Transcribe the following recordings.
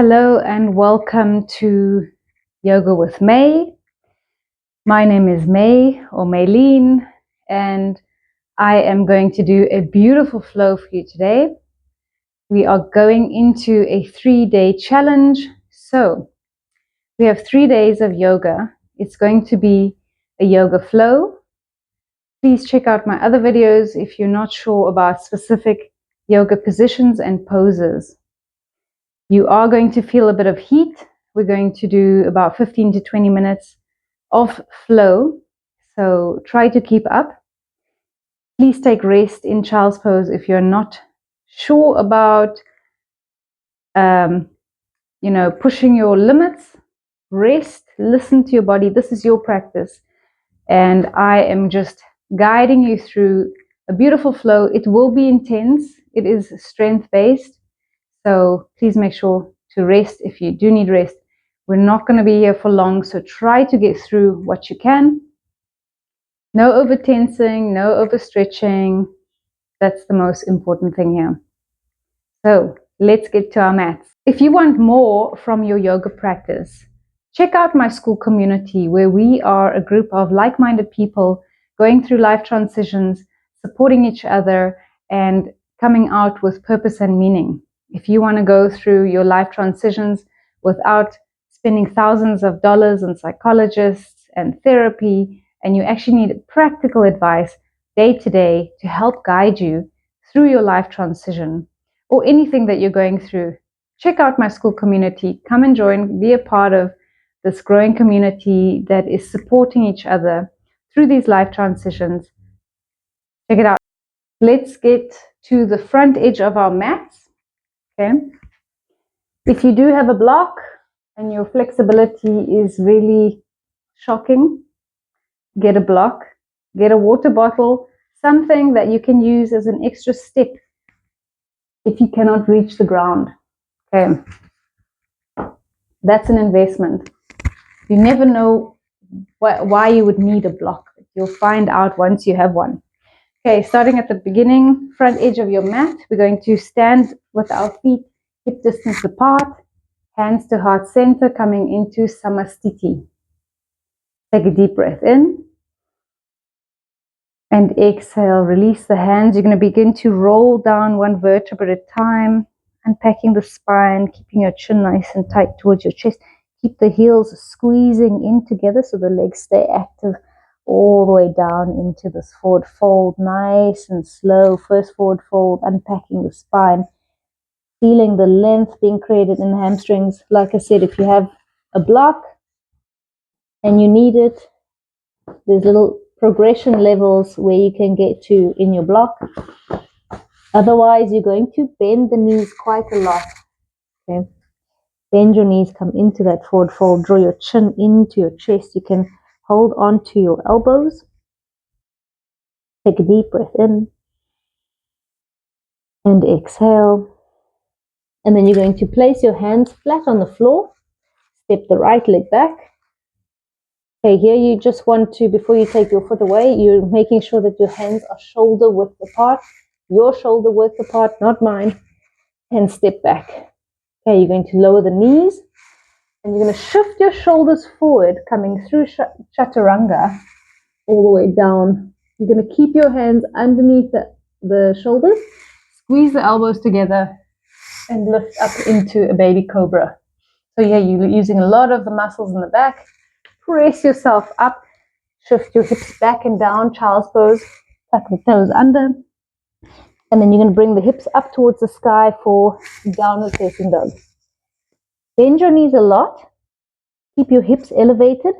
Hello and welcome to Yoga with May. My name is May or Maylene, and I am going to do a beautiful flow for you today. We are going into a 3-day challenge. So we have 3 days of yoga. It's going to be a yoga flow. Please check out my other videos if you're not sure about specific yoga positions and poses. You are going to feel a bit of heat. We're going to do about 15 to 20 minutes of flow. So try to keep up. Please take rest in child's pose if you're not sure about, pushing your limits. Rest, listen to your body. This is your practice. And I am just guiding you through a beautiful flow. It will be intense. It is strength-based. So please make sure to rest if you do need rest. We're not going to be here for long, so try to get through what you can. No over tensing, no over stretching. That's the most important thing here. So let's get to our mats. If you want more from your yoga practice, check out my school community where we are a group of like-minded people going through life transitions, supporting each other, and coming out with purpose and meaning. If you want to go through your life transitions without spending thousands of dollars on psychologists and therapy, and you actually need practical advice day to day to help guide you through your life transition or anything that you're going through, check out my school community. Come and join, be a part of this growing community that is supporting each other through these life transitions. Check it out. Let's get to the front edge of our mats. Okay. If you do have a block and your flexibility is really shocking, get a block, get a water bottle, something that you can use as an extra step if you cannot reach the ground. Okay. That's an investment. You never know why you would need a block. You'll find out once you have one. Okay, starting at the beginning, front edge of your mat, we're going to stand with our feet hip distance apart, hands to heart center, coming into Samastiti. Take a deep breath in and exhale, release the hands. You're going to begin to roll down one vertebra at a time, unpacking the spine, keeping your chin nice and tight towards your chest. Keep the heels squeezing in together so the legs stay active all the way down into this forward fold. Nice and slow. First forward fold, unpacking the spine. Feeling the length being created in the hamstrings. Like I said, if you have a block and you need it, there's little progression levels where you can get to in your block. Otherwise, you're going to bend the knees quite a lot. Okay. Bend your knees, come into that forward fold, draw your chin into your chest. You can hold on to your elbows. Take a deep breath in and exhale. And then you're going to place your hands flat on the floor. Step the right leg back. Okay, here you just want to, before you take your foot away, you're making sure that your hands are shoulder width apart. Your shoulder width apart, not mine. And step back. Okay, you're going to lower the knees. And you're going to shift your shoulders forward, coming through chaturanga, all the way down. You're going to keep your hands underneath the shoulders, squeeze the elbows together, and lift up into a baby cobra. So yeah, you're using a lot of the muscles in the back. Press yourself up, shift your hips back and down, child's pose, tuck the toes under. And then you're going to bring the hips up towards the sky for downward facing dog. Bend your knees a lot. Keep your hips elevated.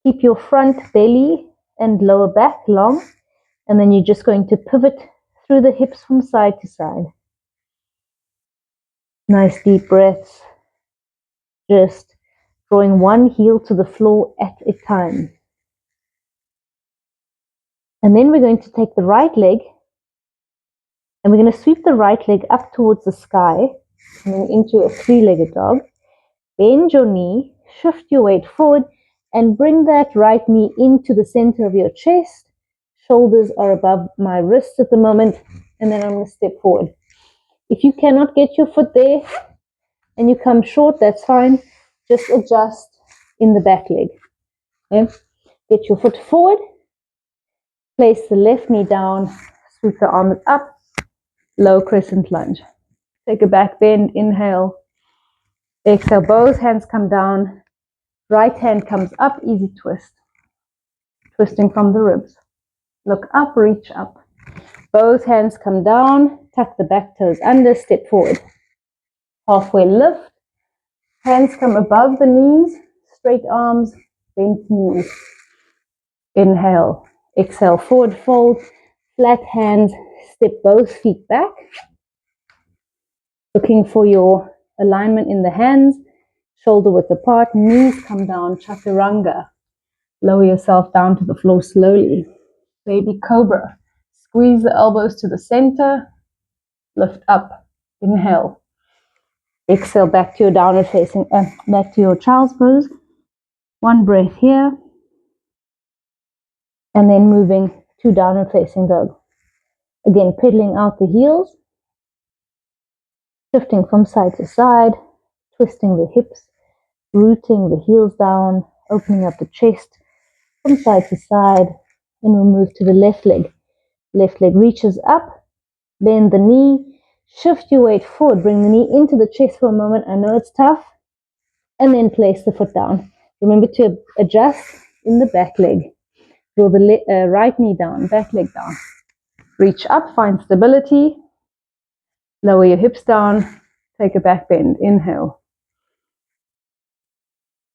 Keep your front belly and lower back long. And then you're just going to pivot through the hips from side to side. Nice deep breaths. Just drawing one heel to the floor at a time. And then we're going to take the right leg and we're going to sweep the right leg up towards the sky, coming into a three-legged dog. Bend your knee, shift your weight forward, and bring that right knee into the center of your chest. Shoulders are above my wrists at the moment, and then I'm going to step forward. If you cannot get your foot there, and you come short, that's fine. Just adjust in the back leg. Okay? Get your foot forward, place the left knee down, sweep the arms up, low crescent lunge. Take a back bend, inhale, exhale, both hands come down, right hand comes up, easy twist, twisting from the ribs. Look up, reach up. Both hands come down, tuck the back toes under, step forward. Halfway lift, hands come above the knees, straight arms, bent knees. Inhale, exhale, forward fold, flat hands, step both feet back. Looking for your alignment in the hands, shoulder width apart, knees come down, chaturanga. Lower yourself down to the floor slowly. Baby cobra. Squeeze the elbows to the center, lift up, inhale. Exhale back to your downward facing, back to your child's pose. One breath here, and then moving to downward facing dog. Again, pedaling out the heels, shifting from side to side, twisting the hips, rooting the heels down, opening up the chest from side to side, and we'll move to the left leg. Left leg reaches up, bend the knee, shift your weight forward, bring the knee into the chest for a moment. I know it's tough, and then place the foot down. Remember to adjust in the back leg. Draw the right knee down, back leg down. Reach up, find stability. Lower your hips down, take a back bend. Inhale.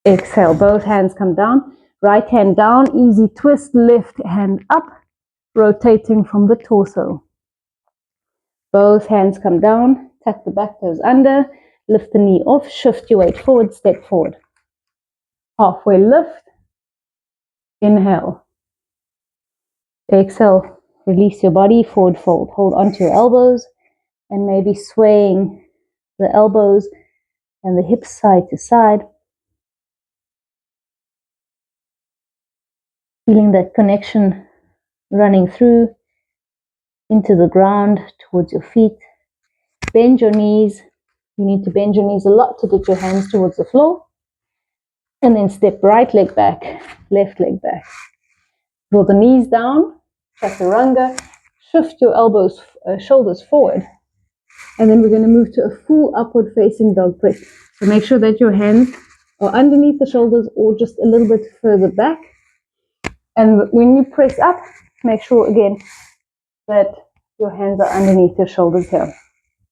Exhale, both hands come down. Right hand down, easy twist, left hand up, rotating from the torso. Both hands come down, tuck the back toes under, lift the knee off, shift your weight forward, step forward. Halfway lift, inhale. Exhale, release your body, forward fold. Hold onto your elbows and maybe swaying the elbows and the hips side to side. Feeling that connection running through into the ground towards your feet. Bend your knees. You need to bend your knees a lot to get your hands towards the floor. And then step right leg back, left leg back. Draw the knees down, chaturanga. Shift your elbows, shoulders forward. And then we're going to move to a full upward facing dog press. So make sure that your hands are underneath the shoulders or just a little bit further back. And when you press up, make sure again that your hands are underneath your shoulders here.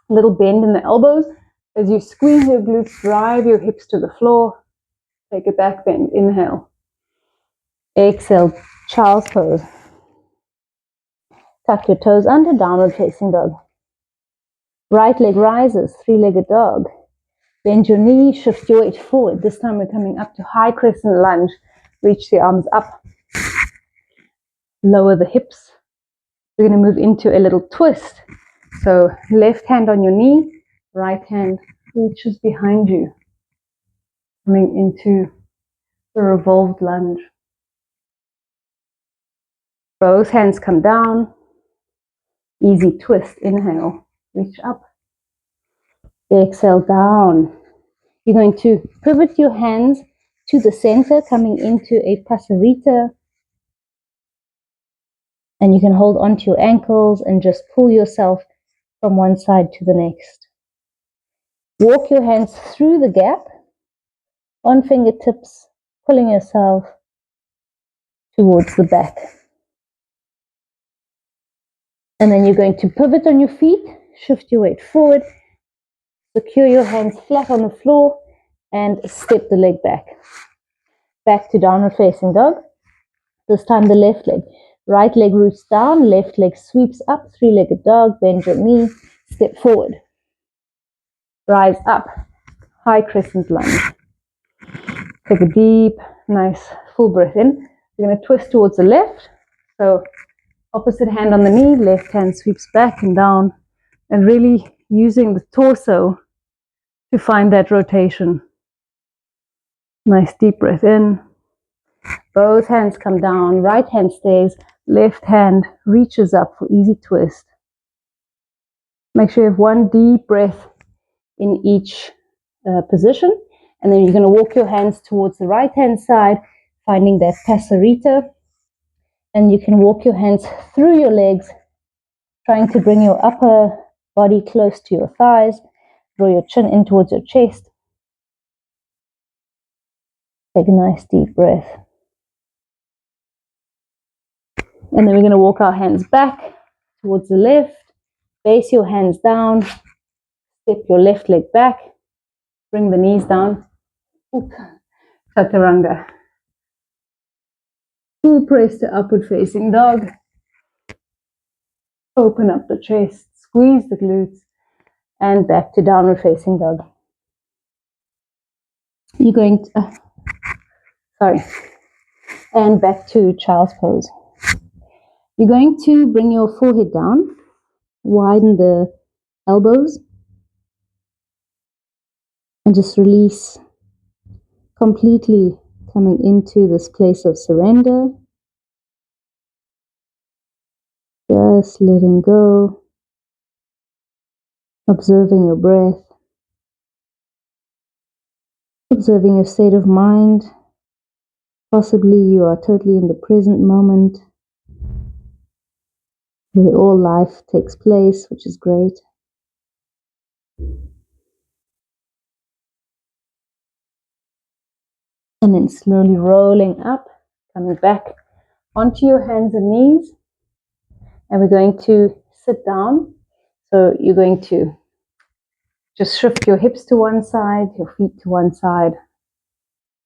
A little bend in the elbows as you squeeze your glutes, drive your hips to the floor. Take a back bend. Inhale. Exhale, child's pose. Tuck your toes under, downward facing dog. Right leg rises, three-legged dog. Bend your knee, shift your weight forward. This time we're coming up to high crescent lunge. Reach the arms up. Lower the hips. We're going to move into a little twist. So left hand on your knee, right hand reaches behind you. Coming into the revolved lunge. Both hands come down. Easy twist. Inhale. Reach up. Exhale down. You're going to pivot your hands to the center, coming into a pasarita. And you can hold onto your ankles and just pull yourself from one side to the next. Walk your hands through the gap on fingertips, pulling yourself towards the back. And then you're going to pivot on your feet, shift your weight forward, secure your hands flat on the floor, and step the leg back. Back to downward facing dog. This time the left leg. Right leg roots down, left leg sweeps up, three-legged dog, bend your knee, step forward. Rise up, high crescent lunge. Take a deep, nice, full breath in. You're going to twist towards the left. So opposite hand on the knee, left hand sweeps back and down, and really using the torso to find that rotation. Nice deep breath in. Both hands come down, right hand stays, left hand reaches up for easy twist. Make sure you have one deep breath in each position. And then you're going to walk your hands towards the right hand side, finding that passerita. And you can walk your hands through your legs, trying to bring your upper body close to your thighs. Draw your chin in towards your chest. Take a nice deep breath. And then we're going to walk our hands back towards the left. Base your hands down. Step your left leg back. Bring the knees down. Chaturanga. Full press to upward facing dog. Open up the chest. Squeeze the glutes. And back to downward facing dog. You're going to... And back to child's pose. You're going to bring your forehead down. Widen the elbows. And just release, completely coming into this place of surrender. Just letting go, observing your breath, observing your state of mind. Possibly you are totally in the present moment, where all life takes place, which is great. And then slowly rolling up, coming back onto your hands and knees. And we're going to sit down. So you're going to just shift your hips to one side, your feet to one side.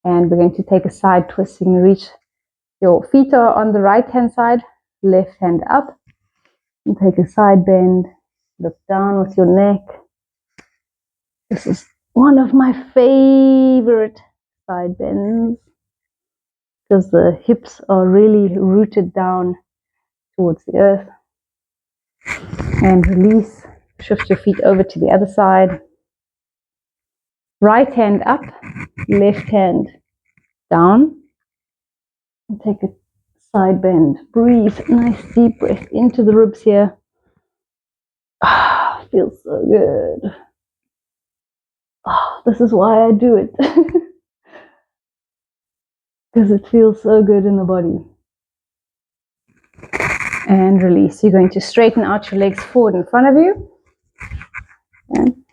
And we're going to take a side twist. You can reach, your feet are on the right hand side, left hand up. And take a side bend, look down with your neck. This is one of my favorite side bends because the hips are really rooted down towards the earth. And release, shift your feet over to the other side. Right hand up, left hand down. And take a side bend. Breathe, nice deep breath into the ribs here. Ah, feels so good. Oh, this is why I do it. Because it feels so good in the body. And release. You're going to straighten out your legs forward in front of you. And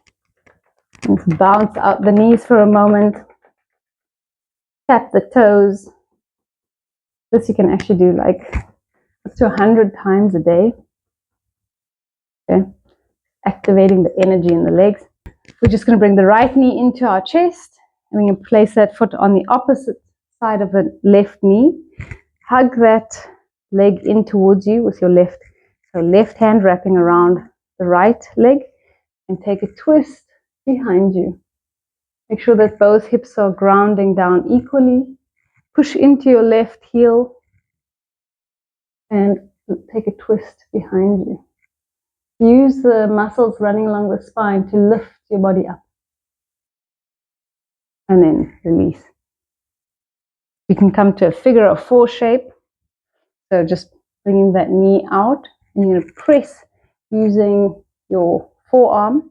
bounce out the knees for a moment. Tap the toes. This you can actually do like up to 100 times a day. Okay. Activating the energy in the legs. We're just going to bring the right knee into our chest. And we're going to place that foot on the opposite side of the left knee. Hug that leg in towards you with your left. So left hand wrapping around the right leg. And take a twist behind you. Make sure that both hips are grounding down equally. Push into your left heel. And take a twist behind you. Use the muscles running along the spine to lift your body up. And then release. You can come to a figure of four shape. So just bringing that knee out. And you're going to press using your forearm.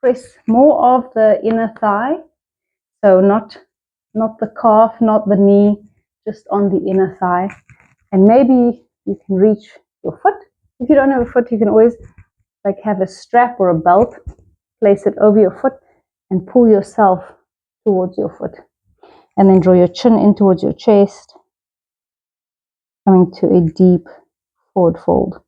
Press more of the inner thigh. So not the calf, not the knee, just on the inner thigh. And maybe you can reach your foot. If you don't have a foot, you can always like have a strap or a belt. Place it over your foot and pull yourself towards your foot. And then draw your chin in towards your chest. Coming to a deep forward fold.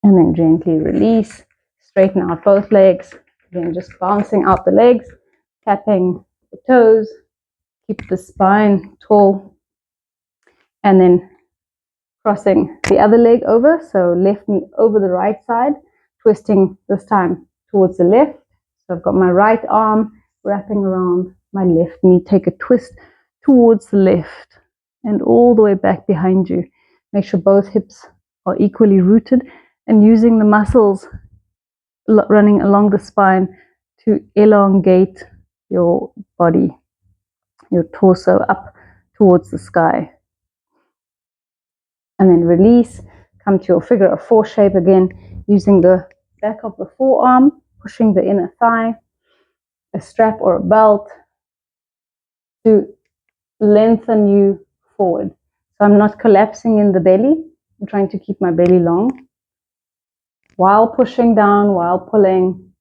And then gently release. Straighten out both legs. Again, just bouncing out the legs. Tapping the toes. Keep the spine tall. And then crossing the other leg over. So left knee over the right side. Twisting this time towards the left. So I've got my right arm wrapping around my left knee. Take a twist towards the left and all the way back behind you. Make sure both hips are equally rooted and using the muscles running along the spine to elongate your body, your torso up towards the sky. And then release. Come to your figure of four shape again, using the back of the forearm. pushing the inner thigh, a strap or a belt to lengthen you forward. So I'm not collapsing in the belly. I'm trying to keep my belly long while pushing down, while pulling,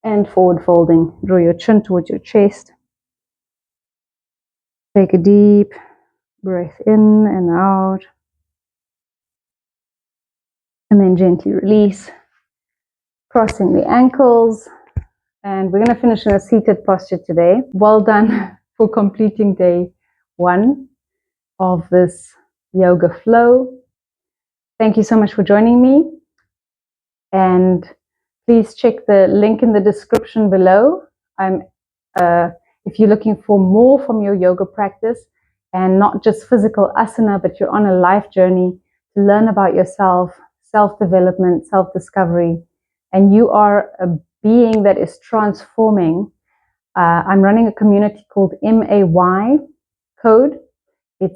and forward folding. Draw your chin towards your chest. Take a deep breath in and out. And then gently release, crossing the ankles. And we're going to finish in a seated posture today. Well done for completing day 1 of this yoga flow. Thank you so much for joining me. And please check the link in the description below. If you're looking for more from your yoga practice and not just physical asana, but you're on a life journey to learn about yourself, self-development, self-discovery, and you are a being that is transforming, I'm running a community called MAY Code. It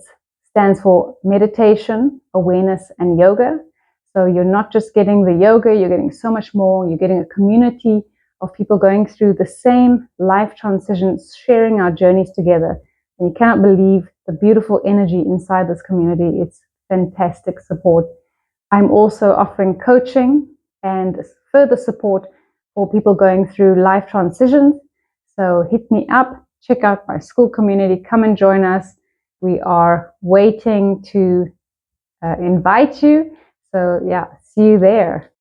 stands for Meditation, Awareness, and Yoga. So you're not just getting the yoga, you're getting so much more. You're getting a community of people going through the same life transitions, sharing our journeys together. And you can't believe the beautiful energy inside this community. It's fantastic support. I'm also offering coaching and further support for people going through life transitions. So hit me up, check out my school community, come and join us. We are waiting to invite you. So yeah, see you there.